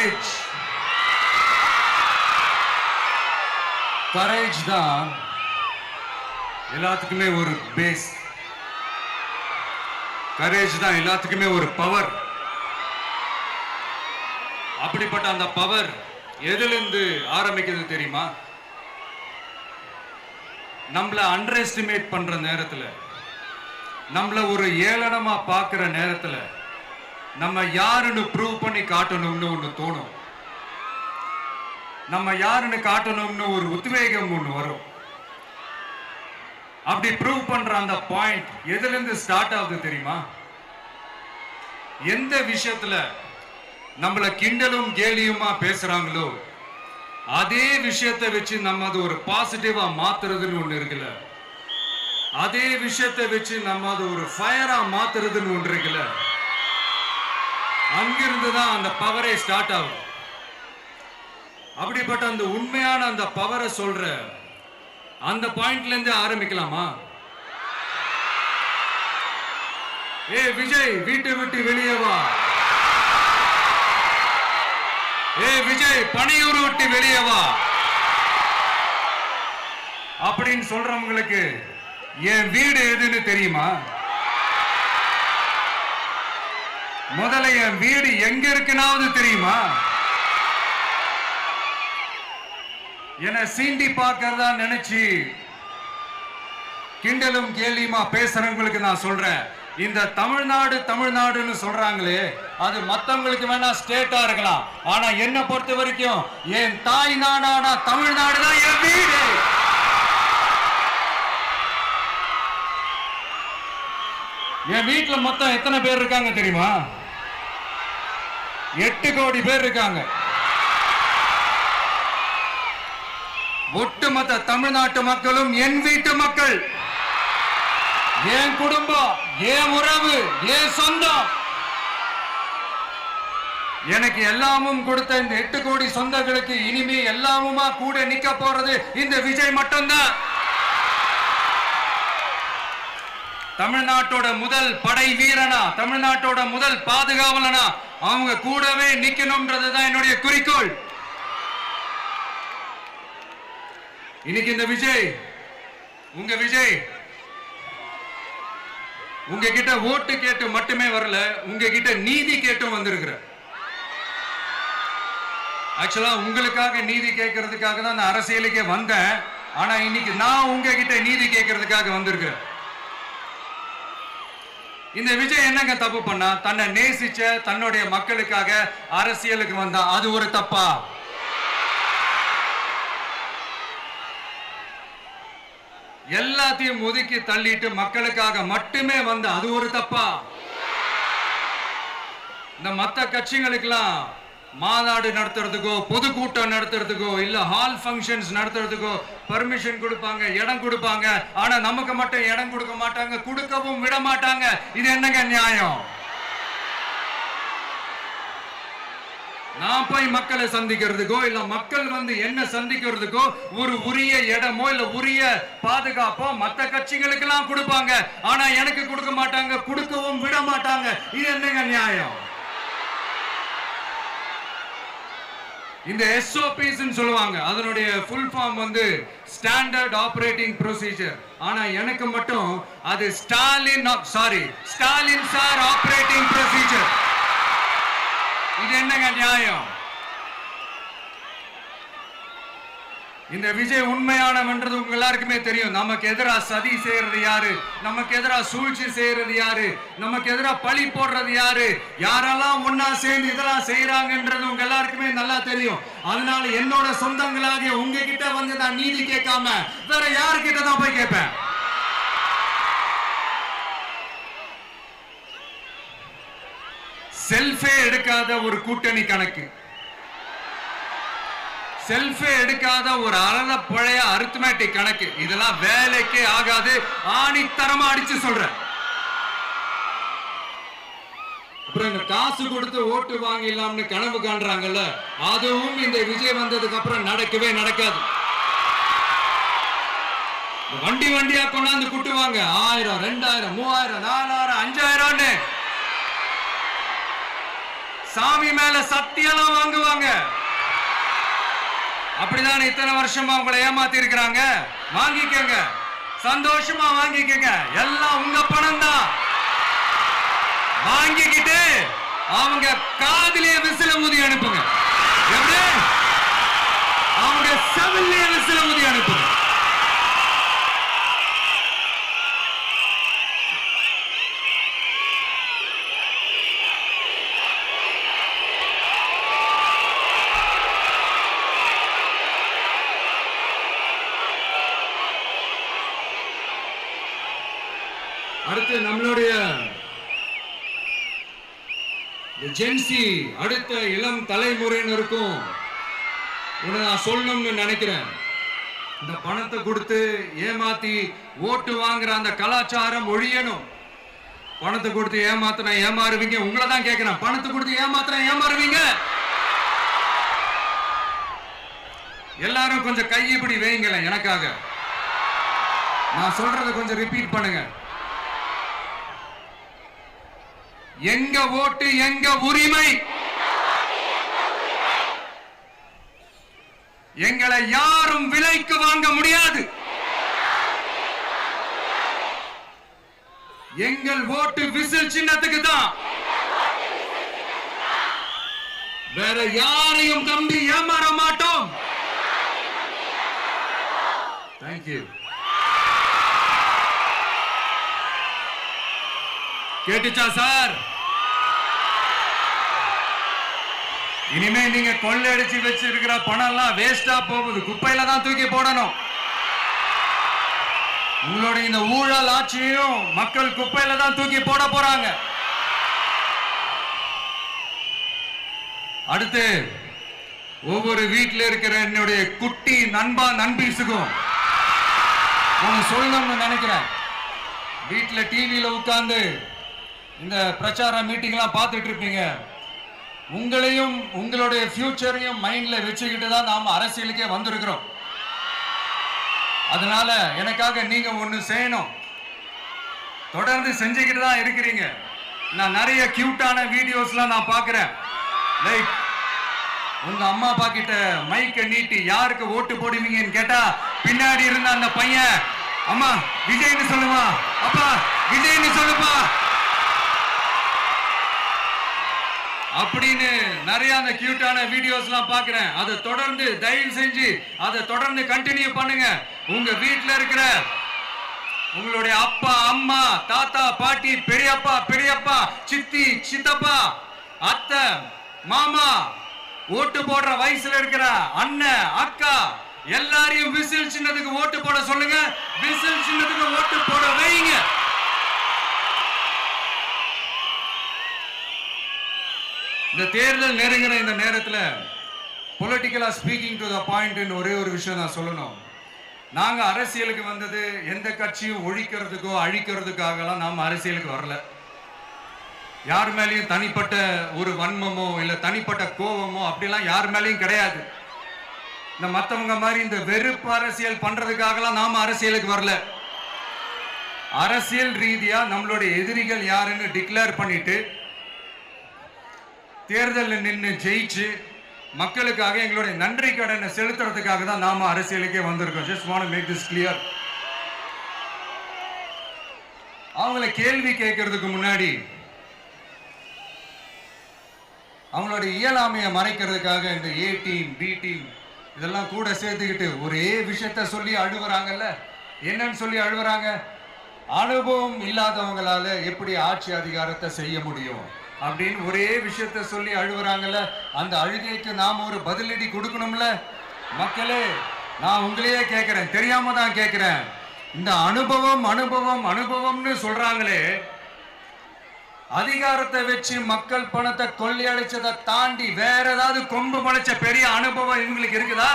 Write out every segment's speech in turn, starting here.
Courage courage தான் எல்லாத்துக்குமே ஒரு பேஸ். கரேஜ் தான் எல்லாத்துக்குமே ஒரு பவர். அப்படிப்பட்ட அந்த பவர் எதிலிருந்து ஆரம்பிக்கிறது தெரியுமா? நம்மள அண்டர் எஸ்டிமேட் பண்ற நேரத்துல, நம்மள ஒரு ஏளனமா பார்க்கிற நேரத்துல, நம்ம யாருன்னு ப்ரூவ் பண்ணி காட்டணும்னு ஒண்ணு தோணும். நம்ம யாருன்னு காட்டணும்னு ஒரு உத்வேகம் ஒண்ணு வரும். அப்படி ப்ரூவ் பண்ற அந்த பாயிண்ட் எதுல இருந்து ஸ்டார்ட் ஆகுது தெரியுமா? எந்த விஷயத்துல நம்மள கிண்டலும் கேலியுமா பேசுறாங்களோ அதே விஷயத்தை வச்சு நம்ம அது ஒரு பாசிட்டிவா மாத்துறதுன்னு ஒண்ணு இருக்குல்ல, அதே விஷயத்தை வச்சு நம்ம அது ஒரு ஃபயரா மாத்துறதுன்னு ஒன்று இருக்குல்ல, அங்கிருந்து தான் அந்த பவரே ஸ்டார்ட் ஆகும். அப்படிப்பட்ட அந்த உண்மையான அந்த பவரை சொல்ற அந்த பாயிண்ட்ல இருந்து ஆரம்பிக்கலாமா? ஏ விஜய், வீட்டை விட்டு வெளியே வா. ஏ விஜய், பணியூர் விட்டு வெளியே வா அப்படின்னு சொல்றவங்களுக்கு என் வீடு எதுன்னு தெரியுமா? முதல்ல என் வீடு எங்க இருக்குனாவது தெரியுமா? என சீண்டி பார்க்கறதா நினைச்சு கிண்டலும் கேலியுமா பேசுறவங்களுக்கு நான் சொல்றேன், இந்த தமிழ்நாடு தமிழ்நாடுன்னு சொல்றாங்களே, அது மத்தவங்களுக்கு வேணா ஸ்டேட்டா இருக்கலாம். ஆனா என்ன பொறுத்த வரைக்கும் என் தாய் நாடான தமிழ்நாடு தான் என் வீடு. என் வீட்டுல மொத்தம் எத்தனை பேர் இருக்காங்க தெரியுமா? 8 கோடி பேர் இருக்காங்க. ஒட்டுமொத்த தமிழ்நாட்டு மக்களும் என் வீட்டு மக்கள், என் குடும்பம், என் உறவு, என் சொந்தம். எனக்கு எல்லாமும் கொடுத்த இந்த 8 கோடி சொந்தங்களுக்கு இனிமே எல்லாமுமா கூட நிக்க போறது இந்த விஜய் மட்டும்தான். தமிழ்நாட்டோட முதல் படை வீரனா, தமிழ்நாட்டோட முதல் பாதுகாவலனா அவங்க கூடவே நிக்கணும்ன்றதுதான் என்னுடைய குறிக்கோள். இன்னைக்கு இந்த விஜய், உங்க விஜய் உங்ககிட்ட ஓட்டு கேட்டு மட்டுமே வரல, உங்ககிட்ட நீதி கேட்டும் வந்திருக்கிற. ஆக்சுவலா உங்களுக்காக நீதி கேட்கறதுக்காக தான் நான் அரசியலுக்கே வந்தேன். ஆனா இன்னைக்கு நான் உங்ககிட்ட நீதி கேட்கறதுக்காக வந்திருக்கிறேன். இந்த விஜய் என்னங்க தப்பு பண்ணா? தன்னை நேசிச்ச தன்னுடைய மக்களுக்காக அரசியலுக்கு வந்தா அது ஒரு தப்பா? எல்லாத்தையும் ஒதுக்கி தள்ளிட்டு மக்களுக்காக மட்டுமே வந்த அது ஒரு தப்பா? இந்த மத்த கட்சிகளுக்கெல்லாம் மாநாடு நடத்துறதுக்கோ பொதுக்கூட்டம் நடத்துறதுக்கோ இல்ல ஹால் ஃபங்க்ஷன்ஸ் நடத்துறதுக்கோ பர்மிஷன் கொடுப்பாங்க, இடம் கொடுப்பாங்க. ஆனா நமக்கு மட்டும் இடம் கொடுக்க மாட்டாங்க, கொடுக்கவும் விட மாட்டாங்க. இது என்னங்க நியாயம்? நான் போய் மக்களை சந்திக்கிறதுக்கோ இல்ல மக்கள் வந்து என்ன சந்திக்கிறதுக்கோ ஒரு உரிய இடமோ இல்ல உரிய பாதுகாப்போ மத்த கட்சிகளுக்கு எல்லாம் கொடுப்பாங்க. ஆனா எனக்கு கொடுக்க மாட்டாங்க, கொடுக்கவும் விட மாட்டாங்க. இது என்னங்க நியாயம்? இந்த SOPs சொல்லுவாங்க, அதனுடைய ஃபுல் ஃபார்ம் வந்து ஸ்டாண்டர்ட் ஆபரேட்டிங் ப்ரொசீஜர். ஆனா எனக்கு மட்டும் அது ஸ்டாலின் சார் ஆபரேட்டிங் ப்ரொசீஜர். இது என்னங்க நியாயம்? இந்த விஜய் உண்மையானவன்றது உங்க எல்லாருக்குமே தெரியும். நமக்கு எதிராக சதி செய்யறது யாரு, நமக்கு எதிராக சூழ்ச்சி செய்யறது யாரு, நமக்கு எதிராக பழி போடுறது யாரு, யாரெல்லாம் ஒன்னா சேர்ந்து இதெல்லாம் செய்யறாங்கன்றது உங்க எல்லாருக்குமே நல்லா தெரியும். அதனால என்னோட சொந்தங்களாகிய உங்ககிட்ட வந்து நான் நீதி கேட்காம வேற யாருக்கிட்ட தான் போய் கேட்பேன்? செல்ஃபே எடுக்காத ஒரு கூட்டணி கணக்கு, செல்ஃபே எடுக்காத ஒரு அறத பழைய அரித்மெட்டிக் கணக்கு, இதெல்லாம் வேலைக்கே ஆகாது. ஆணித்தரமா அடிச்சு சொல்றேன். அப்புறம் இந்த காசு கொடுத்து ஓட்டு வாங்கிடலாம்னு கனவு காண்றாங்கல்ல, அதுவும் இந்த விஜய் வந்ததுக்கு அப்புறம் நடக்கவே நடக்காது. வண்டி வண்டியா கொண்டாந்து குட்டுவாங்க. 1000, 2000, 3000, 4000, 5000. சாமி மேல சத்தியெல்லாம் வாங்குவாங்க. அப்படிதான் இத்தனை வருஷமா உங்களை ஏமாத்தி இருக்கிறாங்க. வாங்கிக்கங்க, சந்தோஷமா வாங்கிக்கங்க. எல்லாம் உங்க பணம் தான். வாங்கிக்கிட்டு அவங்க காதிலே விசில ஊதி அனுப்புங்க. எப்படி? அவங்க செவிலே விசில ஊதி அனுப்புங்க. அடுத்து நம்மளுடைய ஜென்சி அடுத்த இளம் தலைமுறையினருக்கும் ஒன்று நான் சொல்லணும்னு நினைக்கிறேன். இந்த பணத்தை கொடுத்து ஏமாத்தி ஓட்டு வாங்குற அந்த கலாச்சாரம் ஒழியணும். பணத்தை கொடுத்து ஏமாத்தினா ஏமாறுவீங்க. உங்களை தான் கேட்கிறேன், பணத்தை கொடுத்து ஏமாத்தினா ஏமாறுவீங்க. எல்லாரும் கொஞ்சம் கையப்படி வைங்களேன் எனக்காக. நான் சொல்றதை கொஞ்சம் ரிப்பீட் பண்ணுங்க. எங்க ஓட்டு எங்க உரிமை. எங்களை யாரும் விலைக்கு வாங்க முடியாது. எங்கள் ஓட்டு விசில் சின்னத்துக்கு தான். வேற யாரையும் நம்பி ஏமாற மாட்டோம். தேங்க்யூ. கேட்டுச்சா சார்? இனிமே நீங்க கொள்ளையடிச்சு வச்சிருக்கிற பணம் எல்லாம் வேஸ்டா போகுது. குப்பையில தான் தூக்கி போடணும். உங்களுடைய இந்த ஊழல் ஆட்சியும் மக்கள் குப்பையில தான் தூக்கி போட போறாங்க. அடுத்து ஒவ்வொரு வீட்டில் இருக்கிற என்னுடைய குட்டி நண்பா நண்பீஸுக்கும் சொல்லணும்னு நினைக்கிறேன். வீட்டில் டிவியில உட்கார்ந்து இந்த பிரச்சார மீட்டிங் எல்லாம் பார்த்துட்டு இருப்பீங்க. உங்களையும் உங்களுடைய ஃபியூச்சரையும் மைண்ட்ல வச்சுக்கிட்டு தான் நாம அரசியலுக்கே வந்திருக்கிறோம். அதனால எனக்காக நீங்க ஒண்ணு செய்யணும். தொடர்ந்து செஞ்சுக்கிட்டு தான் இருக்கிறீங்க. நான் நிறைய கியூட்டான வீடியோஸ்லாம் நான் பார்க்கிறேன். லைக் உங்க அம்மா அப்பா கிட்ட மைக்க நீட்டி யாருக்கு ஓட்டு போடுவீங்கன்னு கேட்டா பின்னாடி இருந்த அந்த பையன், அம்மா விஜய்னு சொல்லுவா, அப்பா விஜய்னு சொல்லுப்பா அப்படின்னு நிறைய அந்த கியூட்டான வீடியோஸ்லாம் பார்க்கிறேன். அதை தொடர்ந்து தயவு செஞ்சு அதை தொடர்ந்து கண்டினியூ பண்ணுங்க. உங்க வீட்டில் இருக்கிற உங்களுடைய அப்பா அம்மா தாத்தா பாட்டி பெரியப்பா பெரியப்பா சித்தி சித்தப்பா அத்தை மாமா ஓட்டு போடுற வயசுல இருக்கிற அண்ணன் அக்கா எல்லாரையும் விசில் சின்னத்துக்கு ஓட்டு போட சொல்லுங்க. விசில் சின்னத்துக்கு ஓட்டு போட வைங்க. இந்த தேர்தல் நெருங்கிற இந்த நேரத்தில் பொலிட்டிக்கலா ஸ்பீக்கிங் டு த பாயிண்ட் ஒரே ஒரு விஷயம் நான் சொல்லணும். நாங்க அரசியலுக்கு வந்தது எந்த கட்சியும் ஒழிக்கிறதுக்கோ அழிக்கிறதுக்காகலாம் நாம அரசியலுக்கு வரல. யார் மேலேயும் தனிப்பட்ட ஒரு வன்மமோ இல்ல தனிப்பட்ட கோபமோ அப்படிலாம் யார் மேலேயும் கிடையாது. இந்த மற்றவங்க மாதிரி இந்த வெறுப்பு அரசியல் பண்றதுக்காகலாம் நாம அரசியலுக்கு வரல. அரசியல் ரீதியா நம்மளுடைய எதிரிகள் யாருன்னு டிக்ளேர் பண்ணிட்டு தேர்தலில் நின்று ஜெயிச்சு மக்களுக்காக எங்களுடைய நன்றி கடனை செலுத்துறதுக்காக தான் நாம அரசியலுக்கே வந்திருக்கோம். Just want to make this clear. அவங்கள கேள்வி கேட்கறதுக்கு முன்னாடி அவங்களுடைய இயலாமையை மறைக்கிறதுக்காக இந்த ஏ டீம் பி டீம் இதெல்லாம் கூட சேர்த்துக்கிட்டு ஒரே விஷயத்த சொல்லி அழுவுறாங்கல்ல. என்னன்னு சொல்லி அழுவுறாங்க? அனுபவம் இல்லாதவங்களால எப்படி ஆட்சி அதிகாரத்தை செய்ய முடியும் அப்படின்னு ஒரே விஷயத்த சொல்லி அழுவுறாங்கல்ல. அந்த அழுகைக்கு நாம ஒரு பதிலடி கொடுக்கணும்ல. மக்களே, நான் உங்களையே கேட்கிறேன், தெரியாம தான் கேட்கிறேன். இந்த அனுபவம் அனுபவம் அனுபவம்னு சொல்றாங்களே, அதிகாரத்தை வச்சு மக்கள் பணத்தை கொள்ளையடிச்சதை தாண்டி வேற ஏதாவது கொம்பு முளைச்ச பெரிய அனுபவம் இவங்களுக்கு இருக்குதா?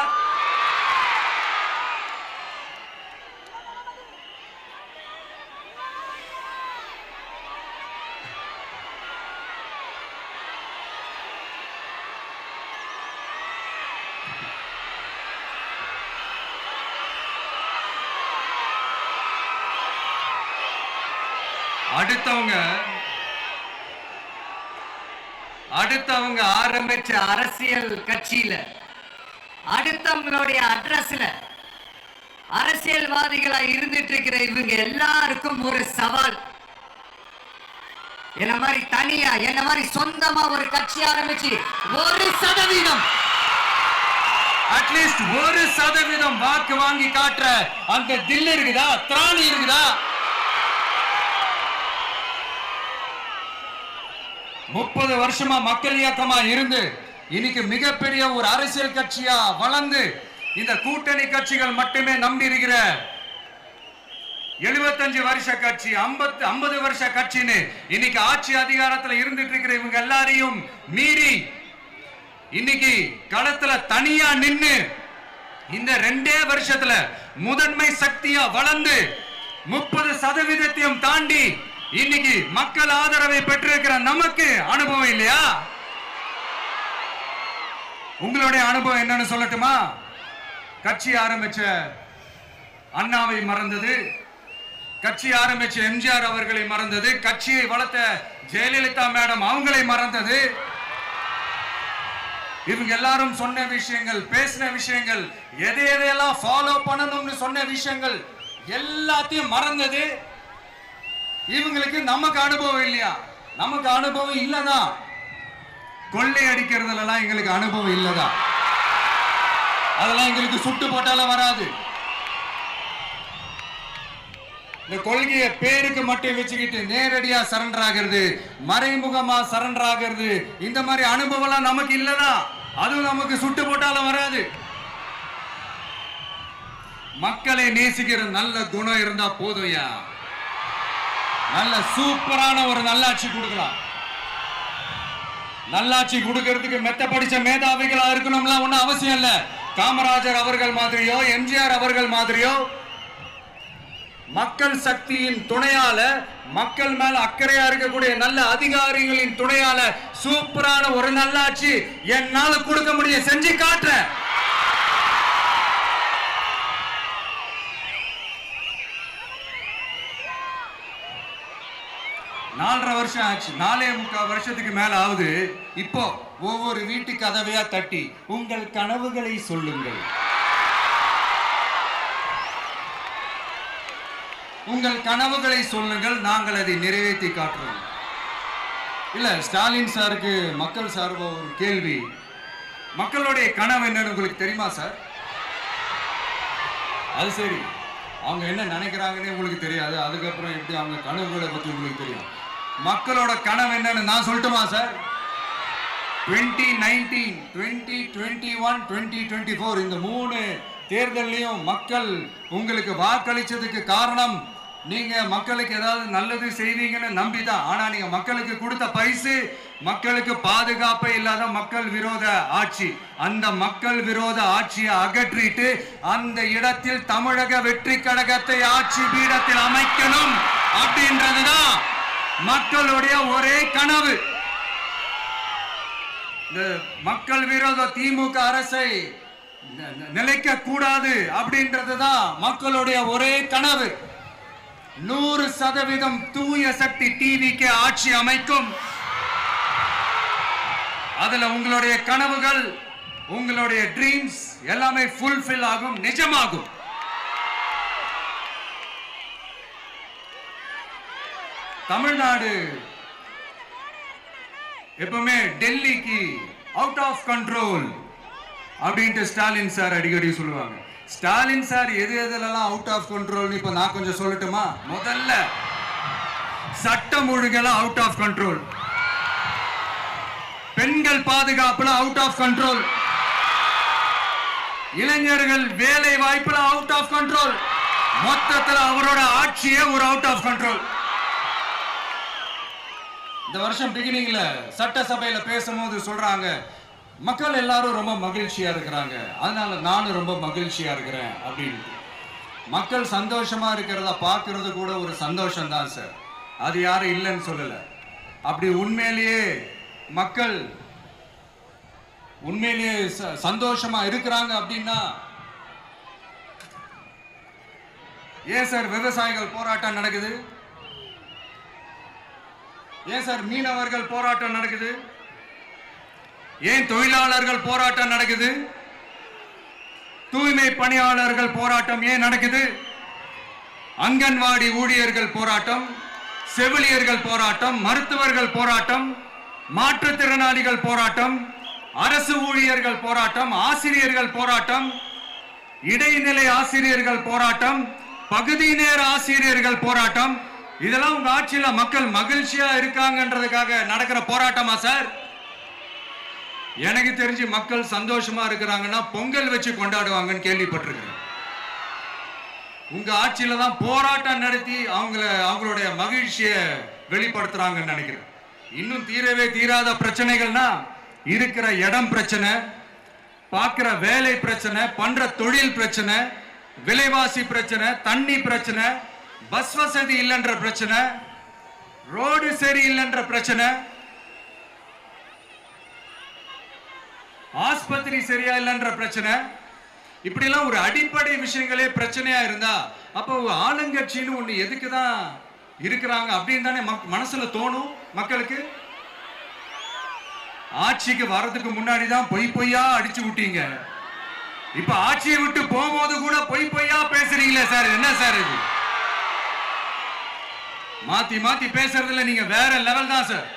அடுத்தவங்க ஆரம்பிச்ச அரசியல் கட்சியில அடுத்தவங்களுடைய அட்ரஸ்ல அரசியல்வாதிகளா இருந்துட்டு இருக்கிற இவங்க எல்லாருக்கும் ஒரு சவால். என்ன மாதிரி தனியா என்ன மாதிரி சொந்தமா ஒரு கட்சி ஆரம்பிச்சு 1% அட்லீஸ்ட் 1% வாக்கு வாங்கி காட்டுற அந்த தில் இருக்குதா, திராணி இருக்குதா? 30 வருஷமா மக்கள் இயக்கமா இருந்து இன்னைக்கு மிகப்பெரிய ஒரு அரசியல் கட்சியா வளர்ந்து இந்த கூட்டணி கட்சிகள் மட்டுமே நம்பி இருக்கிற 75 வருஷ கட்சி, 50 வருஷ கட்சின்னு இன்னைக்கு ஆட்சி அதிகாரத்துல இருந்துட்டு இருக்கிற இவங்க எல்லாரையும் மீறி இன்னைக்கு களத்துல தனியா நின்னு இந்த 2 வருஷத்துல முதன்மை சக்தியா வளர்ந்து 30% தாண்டி இன்னைக்கு மக்கள் ஆதரவை பெற்றிருக்கிற நமக்கு அனுபவம் இல்லையா? உங்களுடைய அனுபவம் என்னன்னு சொல்லட்டுமா? கட்சி ஆரம்பிச்ச அண்ணாவை மறந்தது, கட்சி ஆரம்பிச்ச எம்ஜிஆர் அவர்களை மறந்தது, கட்சியை வளர்த்த ஜெயலலிதா மேடம் அவங்களை மறந்தது. இவங்க எல்லாரும் சொன்ன விஷயங்கள், பேசின விஷயங்கள், எதையெல்லாம் ஃபாலோ பண்ணணும்னு சொன்ன விஷயங்கள் எல்லாத்தையும் மறந்தது. இவங்களுக்கு நமக்கு அனுபவம் இல்லையா? நமக்கு அனுபவம் இல்லதான். கொள்ளை அடிக்கிறதுலாம் எங்களுக்கு அனுபவம் இல்லதான். அதெல்லாம் எங்களுக்கு சுட்டு போட்டாலும் வராது. இந்த கொள்கையை பேருக்கு மட்டும் வச்சுக்கிட்டு நேரடியா சரண்டர் ஆகிறது, மறைமுகமா சரண்டர் ஆகிறது, இந்த மாதிரி அனுபவம் நமக்கு இல்லதான். அதுவும் நமக்கு சுட்டு போட்டாலும் வராது. மக்களை நேசிக்கிற நல்ல குணம் இருந்தா போதும்யா. நல்ல சூப்பரான ஒரு நல்லாட்சி கொடுக்கலாம். நல்லாட்சி கொடுக்கிறதுக்கு மெத்த படிச்ச மேதாவிகளா இருக்கணும்லாம் ஒன்னும் அவசியம் இல்ல. காமராஜர் அவர்கள் மாதிரியோ எம்ஜிஆர் அவர்கள் மாதிரியோ மக்கள் சக்தியின் துணையால, மக்கள் மேல அக்கறையா இருக்கக்கூடிய நல்ல அதிகாரிகளின் துணையால சூப்பரான ஒரு நல்லாட்சி என்னால கொடுக்க முடியும், செஞ்சு காட்டுறேன். நாலரை வருஷம் ஆச்சு, 4.25 வருஷத்துக்கு மேல ஆகுது. இப்போ ஒவ்வொரு வீட்டு கதவையா தட்டி உங்கள் கனவுகளை சொல்லுங்கள், உங்கள் கனவுகளை சொல்லுங்கள், நாங்கள் அதை நிறைவேற்றி காட்டுறோம். இல்ல, ஸ்டாலின் சாருக்கு மக்கள் சார்பா ஒரு கேள்வி. மக்களுடைய கனவு என்னன்னு உங்களுக்கு தெரியுமா சார்? அது சரி, அவங்க என்ன நினைக்கிறாங்கன்னு உங்களுக்கு தெரியாது, அதுக்கப்புறம் எப்படி அவங்க கனவுகளை பத்தி உங்களுக்கு தெரியும். மக்களோட கனவு என்னன்னு நான் சொல்லட்டுமா சார்? 2019, 2021, 2024 இந்த 3 தேர்தலையும் மக்கள் உங்களுக்கு வாக்களிச்சதுக்கு காரணம் நீங்க மக்களுக்கு ஏதாவது நல்லது செய்வீங்கன்னு நம்பிதான். ஆனா நீங்க மக்களுக்கு கொடுத்த பரிசு மக்களுக்கு பாதுகாப்பே இல்லாத மக்கள் விரோத ஆட்சி. அந்த மக்கள் விரோத ஆட்சியை அகற்றிட்டு அந்த இடத்தில் தமிழக வெற்றி கழகத்தை ஆட்சி பீடத்தில் அமைக்கணும் அப்படின்றதுதான் மக்களுடைய ஒரே கனவு. இந்த மக்கள் விரோத திமுக அரசை நிலைக்க கூடாது அப்படின்றதுதான் மக்களுடைய ஒரே கனவு. 100% தூய சக்தி டிவிக்கு ஆட்சி அமைக்கும். அதுல உங்களுடைய கனவுகள், உங்களுடைய ட்ரீம்ஸ் எல்லாமே ஃபுல்ஃபில் ஆகும், நிஜமாகும். தமிழ்நாடு எப்பவுமே டெல்லிக்கு அவுட் ஆஃப் கண்ட்ரோல் அப்படின்ட்டு ஸ்டாலின் சார் அடிக்கடி சொல்லுவாங்க. ஸ்டாலின் சார் எது எதுலாம் அவுட் ஆஃப் கண்ட்ரோல் இப்ப நான் கொஞ்சம் சொல்லட்டுமா? முதல்ல சட்டம் ஒழுங்கெல்லாம் அவுட் ஆஃப் கண்ட்ரோல், பெண்கள் பாதுகாப்புல அவுட் ஆஃப் கண்ட்ரோல், இளைஞர்கள் வேலை வாய்ப்புல அவுட் ஆஃப் கண்ட்ரோல், மொத்தத்தில் அவரோட ஆட்சியே ஒரு அவுட் ஆஃப் கண்ட்ரோல். இந்த வருஷம் பிகினிங்ல சட்டசபையில பேசும்போது சொல்றாங்க, மக்கள் எல்லாரும் ரொம்ப மகிழ்ச்சியா இருக்கிறாங்க, அதனால நானும் ரொம்ப மகிழ்ச்சியா இருக்கிறேன் அப்படின்னு. மக்கள் சந்தோஷமா இருக்கிறத பார்க்கறது கூட ஒரு சந்தோஷம் தான் சார், அது யாரும் இல்லைன்னு சொல்லல. அப்படி உண்மையிலேயே மக்கள் உண்மையிலேயே சந்தோஷமா இருக்கிறாங்க அப்படின்னா ஏன் சார் விவசாயிகள் போராட்டம் நடக்குது? ஏன் சார் மீனவர்கள் போராட்டம் நடக்குது? ஏன் தொழிலாளர்கள் போராட்டம் நடக்குது? தூய்மை பணியாளர்கள் போராட்டம் ஏன் நடக்குது? அங்கன்வாடி ஊழியர்கள் போராட்டம், செவிலியர்கள் போராட்டம், மருத்துவர்கள் போராட்டம், மாற்றுத்திறனாளிகள் போராட்டம், அரசு ஊழியர்கள் போராட்டம், ஆசிரியர்கள் போராட்டம், இடைநிலை ஆசிரியர்கள் போராட்டம், பகுதி நேர ஆசிரியர்கள் போராட்டம். இதெல்லாம் உங்க ஆட்சியில மக்கள் மகிழ்ச்சியா இருக்காங்கன்றதுக்காக நடக்கிற போராட்டமா சார்? எனக்கு தெரிஞ்சு மக்கள் சந்தோஷமா இருக்கிறாங்கன்னா பொங்கல் வச்சு கொண்டாடுவாங்கன்னு கேள்விப்பட்டிருக்கிறேன். உங்க ஆட்சியில தான் போராட்டம் நடத்தி அவங்களுடைய மகிழ்ச்சியை வெளிப்படுத்துறாங்கன்னு நினைக்கிறேன். இன்னும் தீரவே தீராத பிரச்சனைகள்னா இருக்கிற இடம் பிரச்சனை, பார்க்கிற வேலை பிரச்சனை, பண்ற தொழில் பிரச்சனை, விலைவாசி பிரச்சனை, தண்ணி பிரச்சனை, பஸ் வசதி இல்லைன்ற பிரச்சனை, ரோடு சரி இல்லைன்ற பிரச்சனை, ஆஸ்பத்திரி சரியா இல்லைன்ற பிரச்சனை. இப்படி எல்லாம் ஒரு அடிப்படை விஷயங்களே பிரச்சனையா இருந்தா அப்போ ஆளுங்கட்சின்னு ஒண்ணு எதுக்குதான் இருக்கிறாங்க அப்படின்னு தானே மனசுல தோணும் மக்களுக்கு. ஆட்சிக்கு வர்றதுக்கு முன்னாடி தான் பொய் பொய்யா அடிச்சு விட்டீங்க. இப்ப ஆட்சியை விட்டு போகும்போது கூட பொய் பொய்யா பேசுறீங்களே சார், என்ன சார் இது? மாத்தி மாத்தி பேசுறதுல நீங்க வேற லெவல் தான் சார்.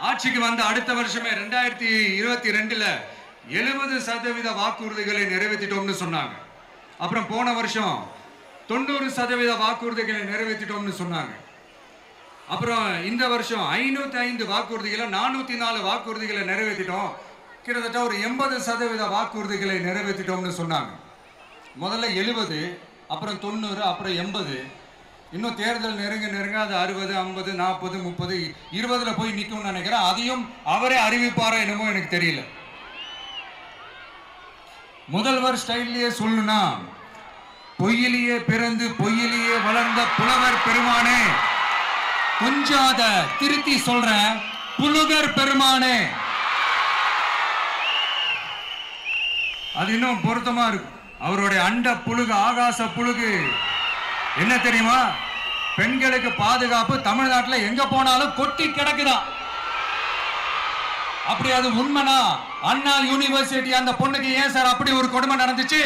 ஆட்சிக்கு வந்த அடுத்த வருஷமே 2022ல 70% வாக்குறுதிகளை நிறைவேற்றிட்டோம்னு சொன்னாங்க. அப்புறம் போன வருஷம் 90% வாக்குறுதிகளை நிறைவேற்றிட்டோம்னு சொன்னாங்க. அப்புறம் இந்த வருஷம் 505 வாக்குறுதிகளை 404 வாக்குறுதிகளை நிறைவேற்றிட்டோம். கிட்டத்தட்ட ஒரு 80% வாக்குறுதிகளை நிறைவேற்றிட்டோம்னு சொன்னாங்க. முதல்ல 70, அப்புறம் 90, அப்புறம் 80. இன்னும் தேர்தல் நெருங்க அது 60, 50, 40, 30, 20ல போய் நிற்கும்னு நினைக்கிறேன். அதையும் அவரே அறிவிப்பாரோ என்னமோ எனக்கு தெரியல. முதல்வர் ஸ்டைல்லையே சொல்லணும்னா, பொய்யிலேயே பிறந்து பொய்யிலேயே வளர்ந்த புலவர் பெருமானே, கொஞ்சம் அதை திருத்தி சொல்றேன், புலுகர் பெருமானே. அது இன்னும் பொருத்தமா இருக்கும். அவருடைய அண்ட புழுகு, ஆகாச புழுகு என்ன தெரியுமா? பெண்களுக்கு பாதுகாப்பு தமிழ்நாட்டில் எங்க போனாலும் கொட்டி கிடக்குதான். அப்படி அது உண்மைனா அண்ணா யூனிவர்சிட்டி அந்த பொண்ணுக்கு ஏன் சார் அப்படி ஒரு கொடுமை நடந்துச்சு?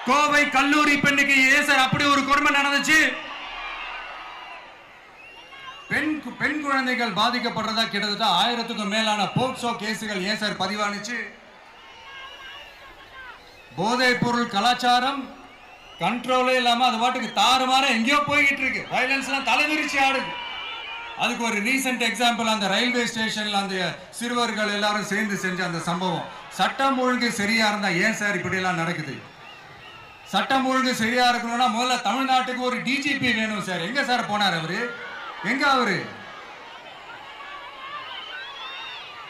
கோவை கல்லூரி பெண்ணுக்கு ஏன் சார் அப்படி ஒரு கொடுமை நடந்துச்சு? பெண் குழந்தைகள் பாதிக்கப்படுறதா கிட்டத்தட்ட 1000க்கும் மேலான போக்சோ கேசுகள் ஏன் சார் பதிவானுச்சு? போதைப் பொருள் கலாச்சாரம் கண்ட்ரோலே இல்லாம அது பாட்டுக்கு தாறுமாற எங்கேயோ போய்கிட்டு இருக்கு. வயலன்ஸ் எல்லாம் தலைவிரிச்சு ஆடுது. அதுக்கு ஒரு ரீசெண்ட் எக்ஸாம்பிள் அந்த ரயில்வே ஸ்டேஷன்ல அந்த சிறுவர்கள் எல்லாரும் சேர்ந்து செஞ்ச அந்த சம்பவம். சட்டம் ஒழுங்கு சரியா இருந்தா ஏன் சார் இப்படி எல்லாம் நடக்குது? சட்டம் ஒழுங்கு சரியா இருக்கணும்னா முதல்ல தமிழ்நாட்டுக்கு ஒரு டிஜிபி வேணும் சார். எங்க சார் போனார் அவரு? எங்க அவரு?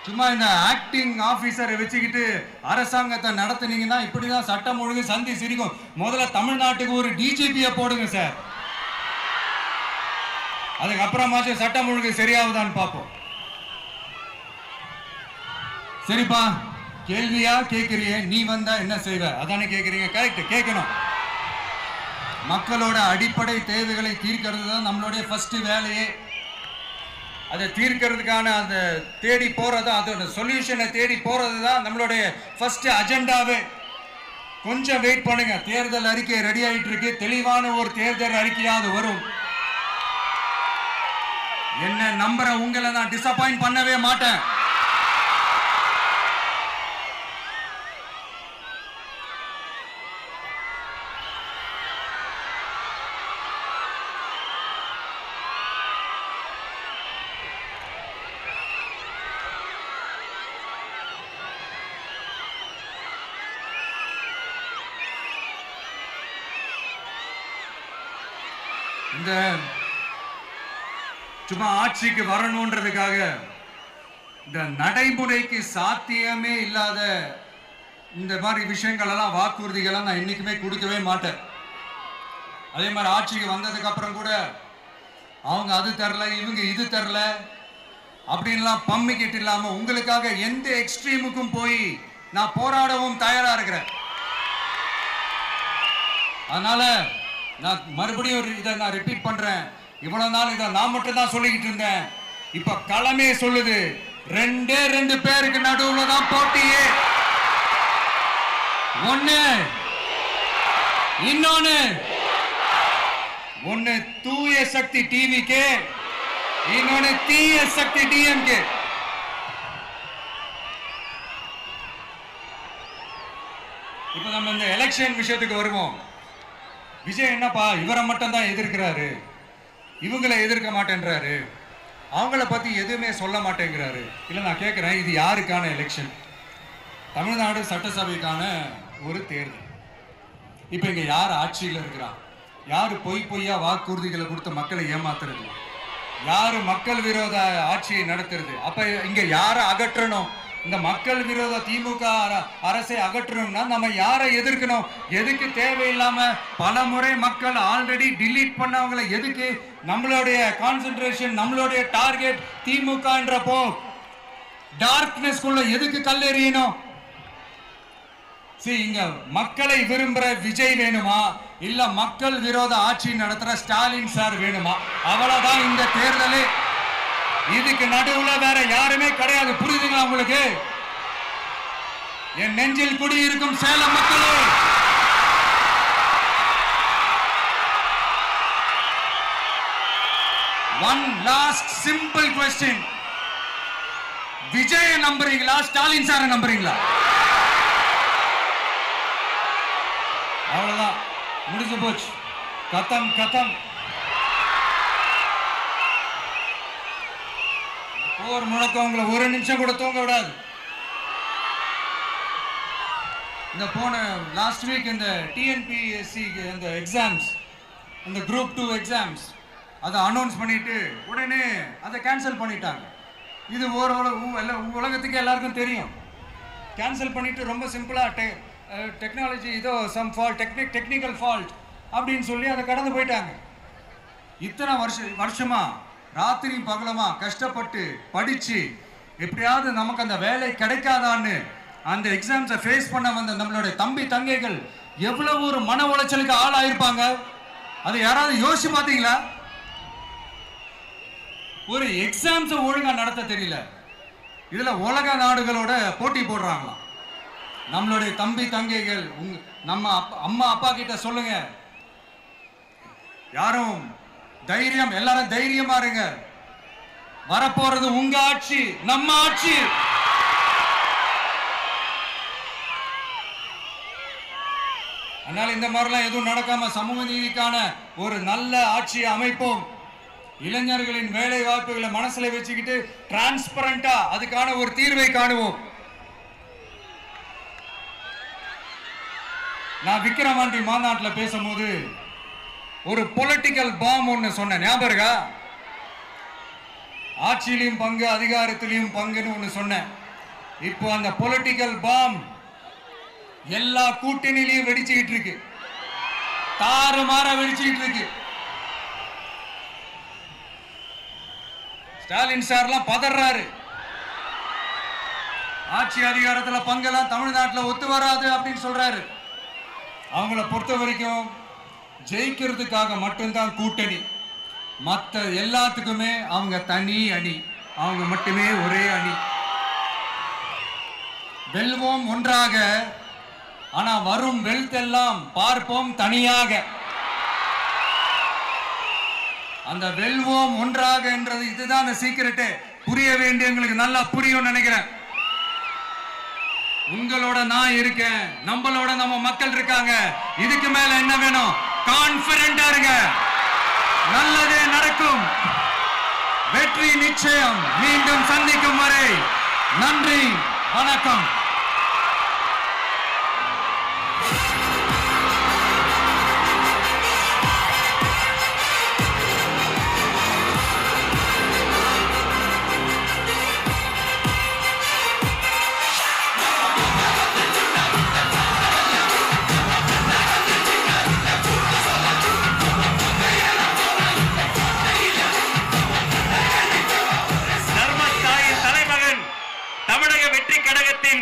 சும்மா இந்த ஆக்டிங் ஆபீசரை வச்சுக்கிட்டு அரசாங்கத்தை நடத்துனீங்கன்னா இப்படிதான் சட்டம் ஒழுங்கு சந்தி சிரிக்கும். முதல்ல தமிழ்நாட்டுக்கு ஒரு டிஜிபியை போடுங்க சார். அதுக்கப்புறமாச்சும் சட்டம் ஒழுங்கு சரியாகுதான்னு பார்ப்போம். சரிப்பா, கேள்வியா கேட்கிறியே, நீ வந்தா என்ன செய்வ அதானே கேட்கறீங்க. கரெக்ட், கேட்கணும். மக்களோட அடிப்படை தேவைகளை தீர்க்கிறது தான் நம்மளுடைய ஃபர்ஸ்ட் வேலையே. அதை தீர்க்கிறதுக்கான அந்த தேடி போறது, அதோட சொல்யூஷனை தேடி போறது தான் நம்மளுடைய ஃபர்ஸ்ட் அஜெண்டாவே. கொஞ்சம் வெயிட் பண்ணுங்க, தேர்தல் அறிக்கை ரெடி ஆயிட்டு இருக்கு. தெளிவான ஒரு தேர்தல் அறிக்கையாவது வரும். என்ன நம்புற உங்களை நான் டிசப்பாயிண்ட் பண்ணவே மாட்டேன். இந்த சும்மா ஆட்சிக்கு வரணும்ன்றதுக்காக இந்த நடைமுறைக்கு சாத்தியமே இல்லாத இந்த மாதிரி விஷயங்கள் எல்லாம், வாக்குறுதிகளை நான் என்னைக்குமே கொடுக்கவே மாட்டேன். அதே மாதிரி ஆட்சிக்கு வந்ததுக்கு அப்புறம் கூட அவங்க அது தரல, இவங்க இது தரல அப்படின்லாம் பம்மிக்கிட்டு இல்லாம உங்களுக்காக எந்த எக்ஸ்ட்ரீமுக்கும் போய் நான் போராடவும் தயாரா இருக்கிறேன். அதனால நான் மறுபடியும் இதை நான் ரிப்பீட் பண்றேன். இவ்வளவு நாள் இதை நான் மட்டும் தான் சொல்லிக்கிட்டு இருந்தேன். இப்ப களமே சொல்லுது, ரெண்டே ரெண்டு பேருக்கு நடுவுல தான் போட்டியே. ஒண்ணு இன்னொன்னு, ஒண்ணு தூய சக்தி டிவிக்கு, இன்னொன்னு தீய சக்தி டிஎம்கே. இப்ப நம்ம இந்த எலெக்ஷன் விஷயத்துக்கு வருவோம். விஜய் என்னப்பா இவரை மட்டும் தான் எதிர்க்கிறாரு, இவங்களை எதிர்க்க மாட்டேன்றாரு, அவங்கள பத்தி எதுவுமே சொல்ல மாட்டேங்கிறாரு. இல்ல நான் கேட்கிறேன், இது யாருக்கான எலெக்ஷன்? தமிழ்நாடு சட்டசபைக்கான ஒரு தேர்தல். இப்ப இங்க யார் ஆட்சியில் இருக்கிறா? யாரு பொய்யா வாக்குறுதிகளை கொடுத்து மக்களை ஏமாத்துறது? யாரு மக்கள் விரோத ஆட்சியை நடத்துறது? அப்ப இங்க யாரை அகற்றணும்? இந்த மக்கள் விரோத திமுக அரசை அகற்றணும்னா நம்ம யாரை எதிர்க்கணும்? எதுக்கு தேவையில்லாம பல முறை மக்கள் ஆல்ரெடி டிலீட் பண்ணவங்களை எதுக்கு? நம்மளுடைய கான்சென்ட்ரேஷன், நம்மளுடைய டார்கெட் திமுகன்றப்போ டார்க்னஸ் குள்ள எதுக்கு கல்லெறியணும்? இங்க மக்களை விரும்புற விஜய் வேணுமா, இல்ல மக்கள் விரோத ஆட்சி நடத்துற ஸ்டாலின் சார் வேணுமா? அவ்வளவுதான் இந்த தேர்தலே. இதுக்கு நடுவுல வேற யாருமே கிடையாது. புரியுதுங்களா உங்களுக்கு? என் நெஞ்சில் குடியிருக்கும் சேலம் மக்களே, one last simple question. Vijay நம்புறீங்களா, ஸ்டாலின் சார நம்புறீங்களா? அவ்வளவுதான், முடிஞ்சு போச்சு. கதம் கதம். போர் முழக்கம் உங்களை ஒரு நிமிஷம் கூட தூங்க விடாது. இந்த போன லாஸ்ட் வீக் இந்த டிஎன்பிஎஸ்சி இந்த எக்ஸாம்ஸ், இந்த குரூப் 2 எக்ஸாம்ஸ் அதை அனௌன்ஸ் பண்ணிட்டு உடனே அதை கேன்சல் பண்ணிட்டாங்க. இது உலகத்துக்கு எல்லாருக்கும் தெரியும். கேன்சல் பண்ணிட்டு ரொம்ப சிம்பிளா டெக்னாலஜி ஏதோ சம் ஃபால்ட், டெக்னிக்கல் ஃபால்ட் அப்படின்னு சொல்லி அதை கடந்து போயிட்டாங்க. இத்தனை வருஷமா ராத்திரி பகலமா கஷ்டப்பட்டு படிச்சு எப்படியாவது நமக்கு அந்த வேலை கிடைக்காதான்னு அந்த எக்ஸாம்ஸை ஃபேஸ் பண்ண வந்த நம்மளுடைய தம்பி தங்கைகள் எவ்வளவு ஒரு மன உளைச்சலுக்கு ஆளாயிருப்பாங்க. அதை யாராவது யோசிச்சு பார்த்தீங்களா? ஒரு எக்ஸாம்ஸை ஒழுங்கா நடத்த தெரியல, இதுல உலக நாடுகளோட போட்டி போடுறாங்களாம். நம்மளுடைய தம்பி தங்கைகள் நம்ம அம்மா அப்பா கிட்ட சொல்லுங்க, யாரும் தைரியம், எல்லாரும் தைரியமா இருங்க. வரப்போறது உங்க ஆட்சி, நம்ம ஆட்சி. அதனால இந்த மாதிரிலாம் எதுவும் நடக்காம சமூக நீதிக்கான ஒரு நல்ல ஆட்சியை அமைப்போம். இளைஞர்களின் வேலை வாய்ப்புகளை மனசுல வச்சுக்கிட்டு டிரான்ஸ்பரண்டா அதுக்கான ஒரு தீர்வை காணுவோம். நான் விக்கிரவாண்டி மாநாட்டில் பேசும்போது ஒரு பொலிட்டிக்கல் பாம் ஒன்னு சொன்ன ஞாபகம் இருக்கா? ஆட்சியிலையும் பங்கு, அதிகாரத்திலையும் பங்குன்னு ஒன்னு சொன்னேன். இப்போ அந்த பொலிட்டிக்கல் பாம் எல்லா கூட்டணியிலையும் வெடிச்சுக்கிட்டு இருக்கு, தாறுமாற வெடிச்சுக்கிட்டு இருக்கு. ஸ்டாலின் சார்லாம் பதறாரு. ஆட்சி அதிகாரத்துல பங்கெல்லாம் தமிழ்நாட்டில் ஒத்து வராது அப்படின்னு சொல்றாரு. அவங்கள பொறுத்த வரைக்கும் ஜெயிக்கிறதுக்காக மட்டும்தான் கூட்டணி, மற்ற எல்லாத்துக்குமே அவங்க தனி அணி, அவங்க மட்டுமே ஒரே அணி. வெல்வோம் ஒன்றாக, ஆனா வரும் வெல்த் எல்லாம் பார்ப்போம் தனியாக. அந்த வெல்வோம் ஒன்றாக என்றது இதுதான் அந்த சீக்கிரட்டே. புரிய வேண்டியவங்களுக்கு நல்லா புரியும் நினைக்கிறேன். உங்களோட நான் இருக்கேன், நம்மளோட நம்ம மக்கள் இருக்காங்க. இதுக்கு மேல என்ன வேணும்? கான்பிடென்டா இருங்க, நல்லதே நடக்கும், வெற்றி நிச்சயம். மீண்டும் சந்திக்கும் வரை நன்றி, வணக்கம். வெற்றி கழகத்தின்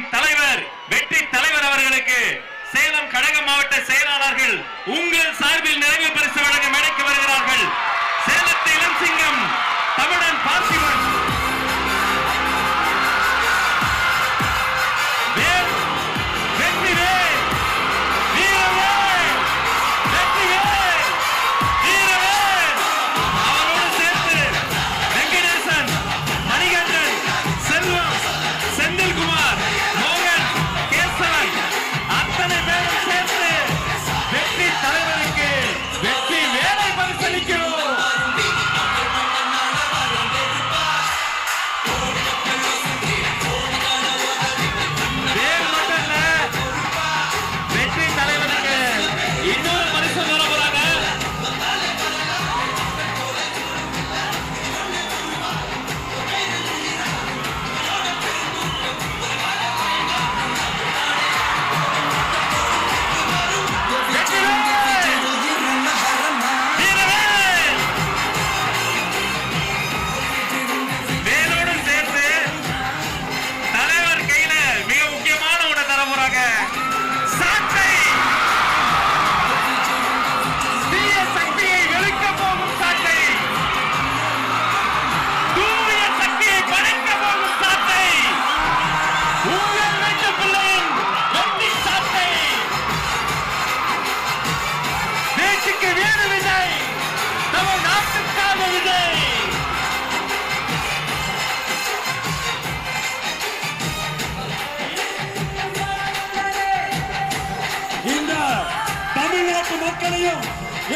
தமிழ்நாட்டு மக்களையும்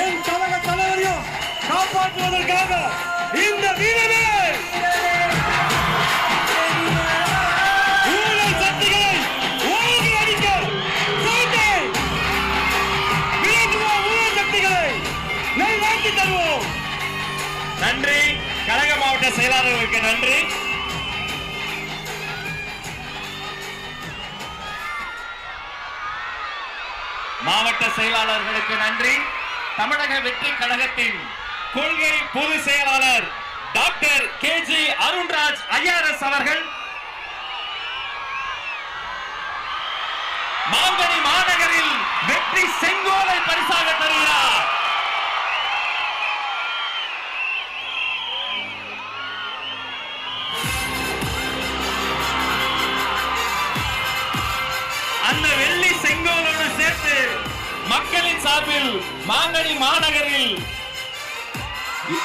என் கழக தலைவரையும் காப்பாற்றுவதற்காக இந்த வீரமே ஊழல் சக்திகளை ஓங்கி அடிக்க சோட்டை விளக்குவோம். ஊழல் சக்திகளை நல்வாழ்த்தி தருவோம். நன்றி. கழக மாவட்ட செயலாளர்களுக்கு நன்றி. மாவட்ட செயலாளர்களுக்கு நன்றி. தமிழக வெற்றி கழகத்தின் கொள்கை பொதுச் செயலாளர் டாக்டர் KG அருண்ராஜ் IRS அவர்கள் மாங்கனி மாநகரில் வெற்றி செங்கோலை பரிசாக தருகிறார். அந்த வெள்ளி செங்கோலோடு சேர்த்து மக்களின் சார்பில் மாங்கனி மாநகரில்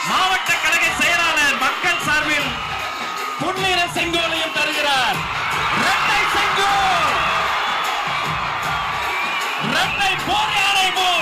மாவட்ட கழக செயலாளர் மக்கள் சார்பில் பொன்னிற செங்கோலையும் தருகிறார். இரட்டை செங்கோல், இரட்டை போர் யானை போல்